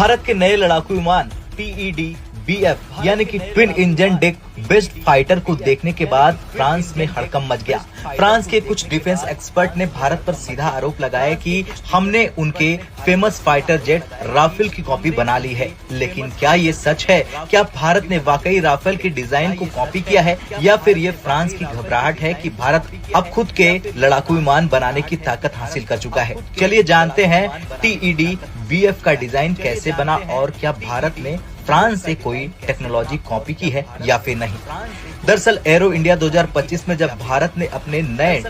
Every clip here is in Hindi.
भारत के नए लड़ाकू विमान TED-BF यानी कि twin engine Dick best fighter को देखने के बाद फ्रांस में हड़कंप मच गया। फ्रांस के कुछ डिफेंस एक्सपर्ट ने भारत पर सीधा आरोप लगाया कि हमने उनके फेमस फाइटर जेट राफेल की कॉपी बना ली है। लेकिन क्या ये सच है? क्या भारत ने वाकई राफेल के डिजाइन को कॉपी किया है या फिर ये फ्रांस की घबराहट है कि भारत अब खुद के लड़ाकू विमान बनाने की ताकत हासिल कर चुका है? चलिए जानते हैं TED-BF का डिजाइन कैसे बना और क्या भारत ने फ्रांस से कोई टेक्नोलॉजी कॉपी की है या फिर नहीं। दरअसल एरो इंडिया 2025 में जब भारत ने अपने नए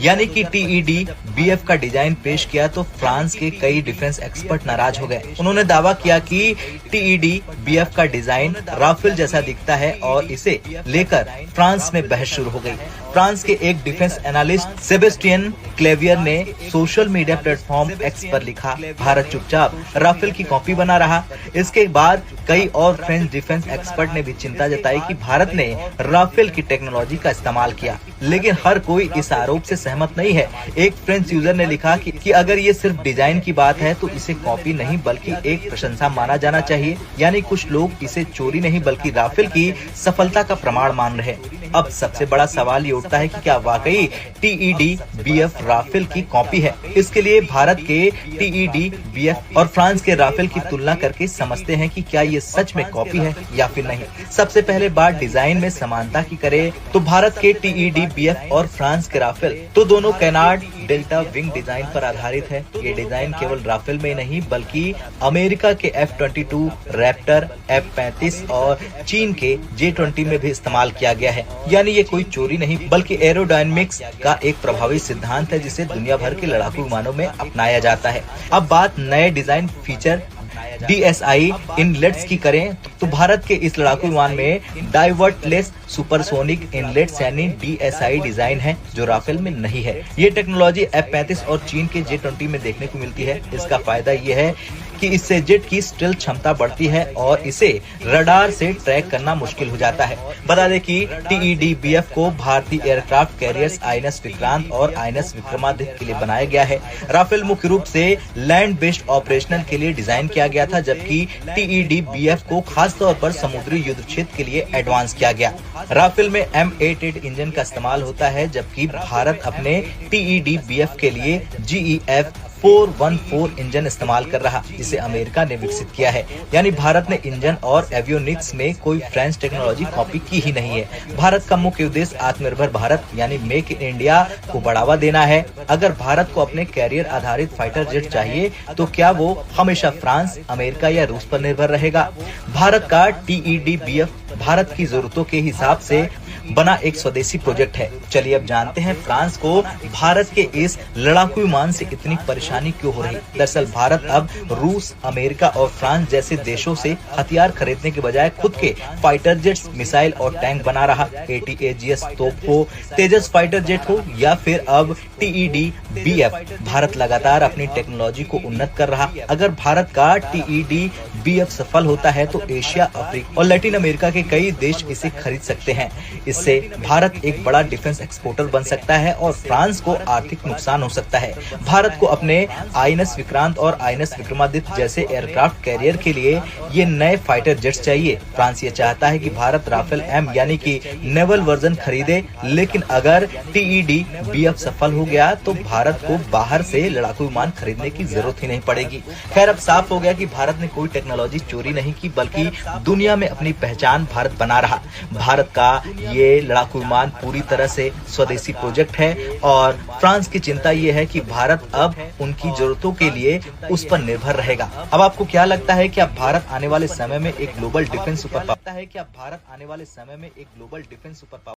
यानी कि TED-BF का डिजाइन पेश किया तो फ्रांस के कई डिफेंस एक्सपर्ट नाराज हो गए। उन्होंने दावा किया कि TED-BF का डिजाइन राफेल जैसा दिखता है और इसे लेकर फ्रांस में बहस शुरू हो गई। फ्रांस के एक डिफेंस एनालिस्ट सेबेस्टियन क्लेवियर ने सोशल मीडिया प्लेटफॉर्म एक्स पर लिखा, भारत चुपचाप राफेल की कॉपी बना रहा। इसके बाद कई और फ्रेंच डिफेंस एक्सपर्ट ने भी चिंता जताई कि भारत ने राफेल की टेक्नोलॉजी का इस्तेमाल किया, लेकिन हर कोई इस आरोप से सहमत नहीं है। एक फ्रेंच यूजर ने लिखा कि अगर ये सिर्फ डिजाइन की बात है तो इसे कॉपी नहीं बल्कि एक प्रशंसा माना जाना चाहिए। यानी कुछ लोग इसे चोरी नहीं बल्कि राफेल की सफलता का प्रमाण मान रहे। अब सबसे बड़ा सवाल ये उठता है कि क्या वाकई TED-BF राफेल की कॉपी है? इसके लिए भारत के TED-BF और फ्रांस के राफेल की तुलना करके समझते हैं कि क्या ये सच में कॉपी है या फिर नहीं। सबसे पहले बात डिजाइन में समानता की करें तो भारत के TED-BF और फ्रांस के राफेल तो दोनों कैनार्ड डेल्टा विंग डिजाइन पर आधारित है। ये डिजाइन केवल राफेल में नहीं बल्कि अमेरिका के F-22 रैप्टर, F-35 और चीन के J-20 में भी इस्तेमाल किया गया है। यानी ये कोई चोरी नहीं बल्कि एरोडायनेमिक्स का एक प्रभावी सिद्धांत है जिसे दुनिया भर के लड़ाकू विमानों में अपनाया जाता है। अब बात नए डिजाइन फीचर DSI इनलेट्स की करें तो भारत के इस लड़ाकू विमान में डाइवर्टलेस सुपरसोनिक इनलेट्स यानी DSI डिजाइन है जो राफेल में नहीं है। ये टेक्नोलॉजी F-35 और चीन के J-20 में देखने को मिलती है। इसका फायदा ये है कि इससे जेट की स्टेल्थ क्षमता बढ़ती है और इसे रडार से ट्रैक करना मुश्किल हो जाता है। बता दें कि TED-BF को भारतीय एयरक्राफ्ट कैरियर्स INS विक्रांत और INS विक्रमादित्य के लिए बनाया गया है। राफेल मुख्य रूप से लैंड बेस्ड ऑपरेशनल के लिए डिजाइन किया गया था, जबकि TED-BF को खास तौर पर समुद्री युद्ध क्षेत्र के लिए एडवांस किया गया। राफेल में M88 इंजन का इस्तेमाल होता है, जबकि भारत अपने TED-BF के लिए GEF 414 इंजन इस्तेमाल कर रहा, जिसे अमेरिका ने विकसित किया है। यानी भारत ने इंजन और एवियोनिक्स में कोई फ्रेंच टेक्नोलॉजी कॉपी की ही नहीं है। भारत का मुख्य उद्देश्य आत्मनिर्भर भारत यानी मेक इन इंडिया को बढ़ावा देना है। अगर भारत को अपने कैरियर आधारित फाइटर जेट चाहिए तो क्या वो हमेशा फ्रांस, अमेरिका या रूस पर निर्भर रहेगा? भारत का TED-BF भारत की जरूरतों के हिसाब से बना एक स्वदेशी प्रोजेक्ट है। चलिए अब जानते हैं फ्रांस को भारत के इस लड़ाकू विमान से इतनी परेशानी क्यों हो रही। दरअसल भारत अब रूस, अमेरिका और फ्रांस जैसे देशों से हथियार खरीदने के बजाय खुद के फाइटर जेट्स, मिसाइल और टैंक बना रहा। ATAGS तोप हो, तेजस फाइटर जेट हो या फिर अब TED-BF, भारत लगातार अपनी टेक्नोलॉजी को उन्नत कर रहा। अगर भारत का TED-BF सफल होता है तो एशिया, अफ्रीका और लैटिन अमेरिका के कई देश इसे खरीद सकते हैं। इससे भारत एक बड़ा डिफेंस एक्सपोर्टर बन सकता है और फ्रांस को आर्थिक नुकसान हो सकता है। भारत को अपने INS विक्रांत और INS विक्रमादित्य जैसे एयरक्राफ्ट कैरियर के लिए ये नए फाइटर जेट्स चाहिए। फ्रांस ये चाहता है कि भारत राफेल M यानी कि नेवल वर्जन खरीदे, लेकिन अगर TED-BF सफल हो गया तो भारत को बाहर से लड़ाकू विमान खरीदने की जरूरत ही नहीं पड़ेगी। खैर, अब साफ हो गया कि भारत ने कोई टेक्नोलॉजी चोरी नहीं की बल्कि दुनिया में अपनी पहचान भारत बना रहा। भारत का ये लड़ाकू विमान पूरी तरह से स्वदेशी प्रोजेक्ट है और फ्रांस की चिंता ये है कि भारत अब उनकी जरूरतों के लिए उस पर निर्भर रहेगा। अब आपको क्या लगता है कि अब भारत आने वाले समय में एक ग्लोबल डिफेंस सुपर पावर